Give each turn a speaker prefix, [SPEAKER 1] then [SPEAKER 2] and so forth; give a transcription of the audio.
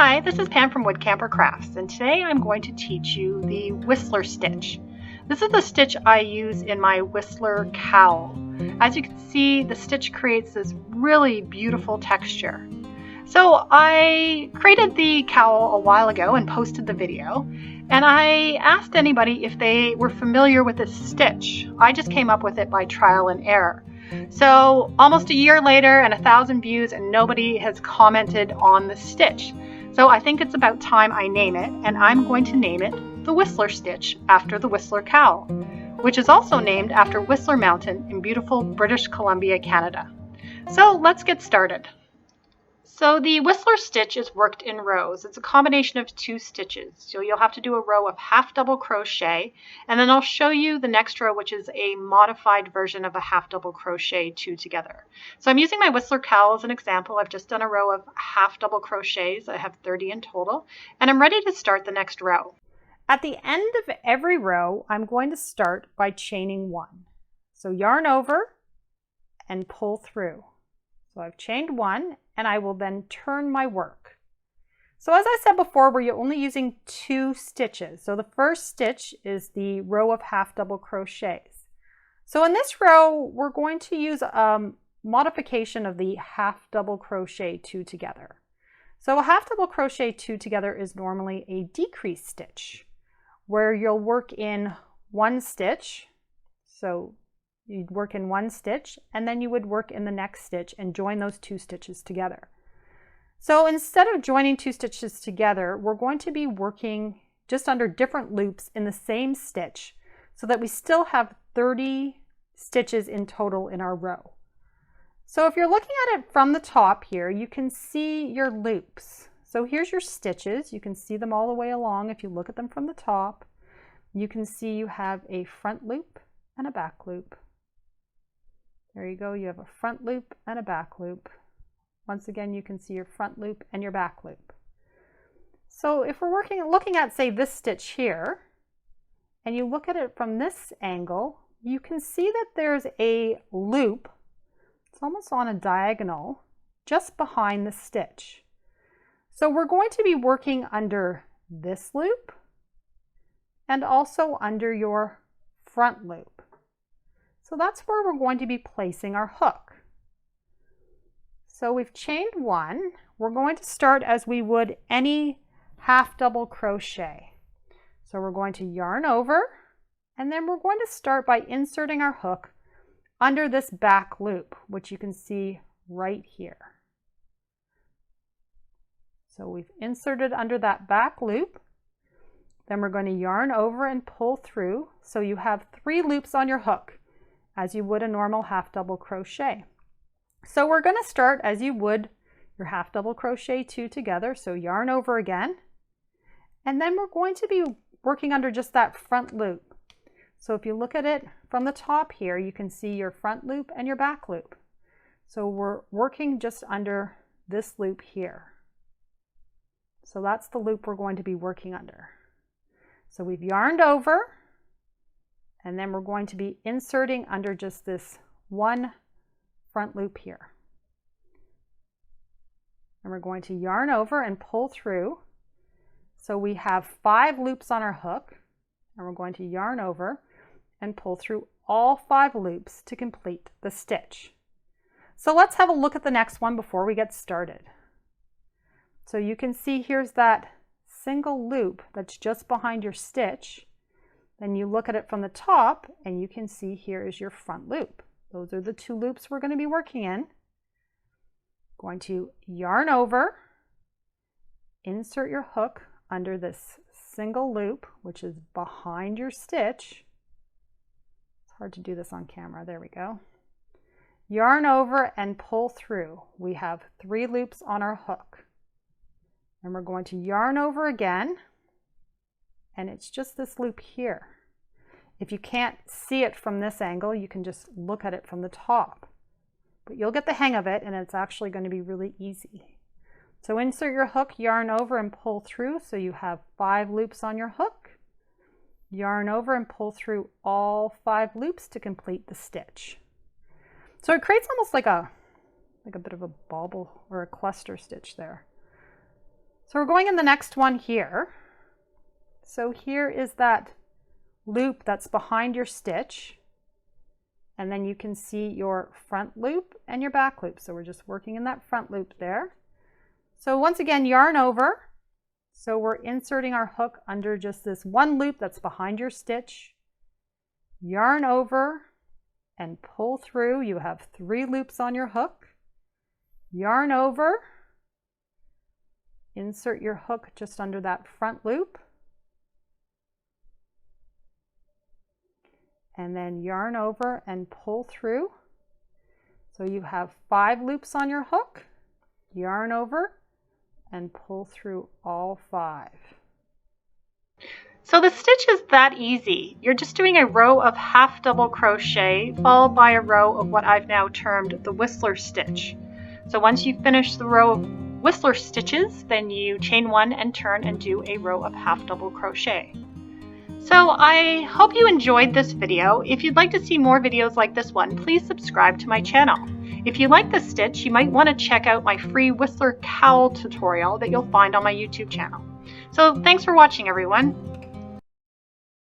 [SPEAKER 1] Hi, this is Pam from Woodcamper Crafts, and today I'm going to teach you the Whistler stitch. This is the stitch I use in my Whistler cowl. As you can see, the stitch creates this really beautiful texture. So I created the cowl a while ago and posted the video, and I asked anybody if they were familiar with this stitch. I just came up with it by trial and error. So almost a year later and 1,000 views, and nobody has commented on the stitch. So I think it's about time I name it, and I'm going to name it the Whistler stitch after the Whistler cowl, which is also named after Whistler Mountain in beautiful British Columbia, Canada. So let's get started. So the Whistler stitch is worked in rows. It's a combination of 2 stitches. So you'll have to do a row of half double crochet, and then I'll show you the next row, which is a modified version of a half double crochet 2 together. So I'm using my Whistler cowl as an example. I've just done a row of half double crochets. I have 30 in total, and I'm ready to start the next row. At the end of every row, I'm going to start by chaining 1. So yarn over and pull through. So I've chained 1, and I will then turn my work. So as I said before, we're only using 2 stitches. So the first stitch is the row of half double crochets. So in this row, we're going to use a modification of the half double crochet 2 together. So a half double crochet 2 together is normally a decrease stitch, where you'll work in 1 stitch. So you'd work in 1 stitch, and then you would work in the next stitch and join those 2 stitches together. So instead of joining 2 stitches together, we're going to be working just under different loops in the same stitch so that we still have 30 stitches in total in our row. So if you're looking at it from the top here, you can see your loops. So here's your stitches. You can see them all the way along. If you look at them from the top, you can see you have a front loop and a back loop. There you go, you have a front loop and a back loop. Once again, you can see your front loop and your back loop. So if we're looking at, say, this stitch here, and you look at it from this angle, you can see that there's a loop. It's almost on a diagonal just behind the stitch. So we're going to be working under this loop and also under your front loop. So that's where we're going to be placing our hook. So we've chained 1. We're going to start as we would any half double crochet. So we're going to yarn over, and then we're going to start by inserting our hook under this back loop, which you can see right here. So we've inserted under that back loop. Then we're going to yarn over and pull through. So you have 3 loops on your hook, as you would a normal half double crochet. So we're going to start as you would your half double crochet 2 together. So yarn over again, and then we're going to be working under just that front loop. So if you look at it from the top here, you can see your front loop and your back loop. So we're working just under this loop here. So that's the loop we're going to be working under. So we've yarned over, and then we're going to be inserting under just this 1 front loop here. And we're going to yarn over and pull through. So we have 5 loops on our hook, and we're going to yarn over and pull through all 5 loops to complete the stitch. So let's have a look at the next one before we get started. So you can see here's that single loop that's just behind your stitch. Then you look at it from the top, and you can see here is your front loop. Those are the 2 loops we're going to be working in. Going to yarn over, insert your hook under this single loop, which is behind your stitch. It's hard to do this on camera. There we go. Yarn over and pull through. We have 3 loops on our hook. And we're going to yarn over again, and it's just this loop here. If you can't see it from this angle, you can just look at it from the top. But you'll get the hang of it, and it's actually going to be really easy. So insert your hook, yarn over and pull through. So you have 5 loops on your hook. Yarn over and pull through all 5 loops to complete the stitch. So it creates almost like a bit of a bauble or a cluster stitch there. So we're going in the next one here. So here is that loop that's behind your stitch. And then you can see your front loop and your back loop. So we're just working in that front loop there. So once again, yarn over. So we're inserting our hook under just this one loop that's behind your stitch. Yarn over and pull through. You have 3 loops on your hook. Yarn over. Insert your hook just under that front loop. And then yarn over and pull through. So you have 5 loops on your hook, yarn over, and pull through all 5. So the stitch is that easy. You're just doing a row of half double crochet followed by a row of what I've now termed the Whistler stitch. So once you finish the row of Whistler stitches, then you chain 1 and turn and do a row of half double crochet. So I hope you enjoyed this video. If you'd like to see more videos like this one, please subscribe to my channel. If you like this stitch, you might want to check out my free Whistler cowl tutorial that you'll find on my YouTube channel. So thanks for watching, everyone.